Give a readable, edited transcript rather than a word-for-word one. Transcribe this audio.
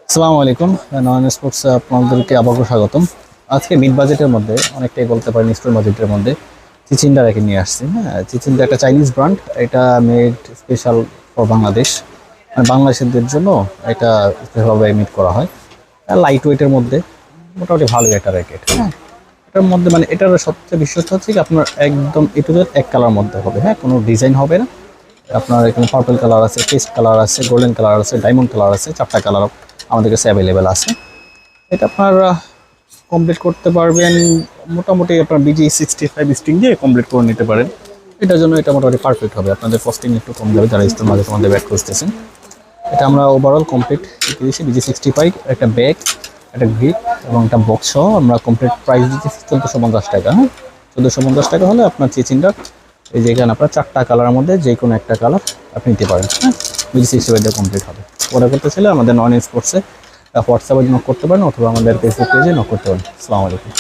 আসসালামু আলাইকুম। নয়ন স্পোর্টস আপনাদেরকে আবারও স্বাগতম। আজকে মিড বাজেটের মধ্যে অনেকটাই বলতে পারেন স্টোর বাজেটের মধ্যে চিচিন্ডা রেখে নিয়ে আসছি। হ্যাঁ, চিচিন্ডা একটা চাইনিজ ব্র্যান্ড। এটা মেড স্পেশাল ফর বাংলাদেশ, মানে বাংলাদেশিদের জন্য এটা স্পেশালভাবে মেড করা হয়। লাইট ওয়েটের মধ্যে মোটামুটি ভালো একটা র্যাকেট। হ্যাঁ, এটার মধ্যে মানে এটার সবচেয়ে বিশেষত্ব হচ্ছে কি আপনার একদম এ টু জেড এক কালার মধ্যে হবে। হ্যাঁ, কোনো ডিজাইন হবে না। আপনার এখানে পার্পল কালার আছে, পেস্ট কালার আছে, গোল্ডেন কালার আছে, ডায়মন্ড কালার আছে, চারটা কালার আমাদের কাছে অ্যাভেলেবেল আছে। এটা আপনার কমপ্লিট করতে পারবেন মোটামুটি আপনার BG65 স্ট্রিং দিয়ে কমপ্লিট করে নিতে পারেন। এটার জন্য এটা মোটামুটি পারফেক্ট হবে, আপনাদের কস্টিং একটু কম যাবে যারা স্টোর মাঝে তোমাদের ব্যাগ খুঁজতেছেন। এটা আমরা ওভারঅল কমপ্লিট দিয়েছি BG65, একটা ব্যাগ, একটা গ্রিপ এবং একটা বক্স সহ আমরা কমপ্লিট প্রাইস দিতেছি 1450 টাকা। হ্যাঁ, 1450 টাকা হলে আপনার চিচিন্ডার এই যে এখানে আপনার চারটা কালারের মধ্যে যে কোনো একটা কালার আপনি নিতে পারেন। হ্যাঁ, BG65 দিয়ে কমপ্লিট হবে। অর্ডার করতে চাইলে আমাদের নন স্পোর্টসে হোয়াটসঅ্যাপে নক করতে পারেন অথবা আমাদের ফেসবুক পেজে নক করতে পারেন। আসসালামু আলাইকুম।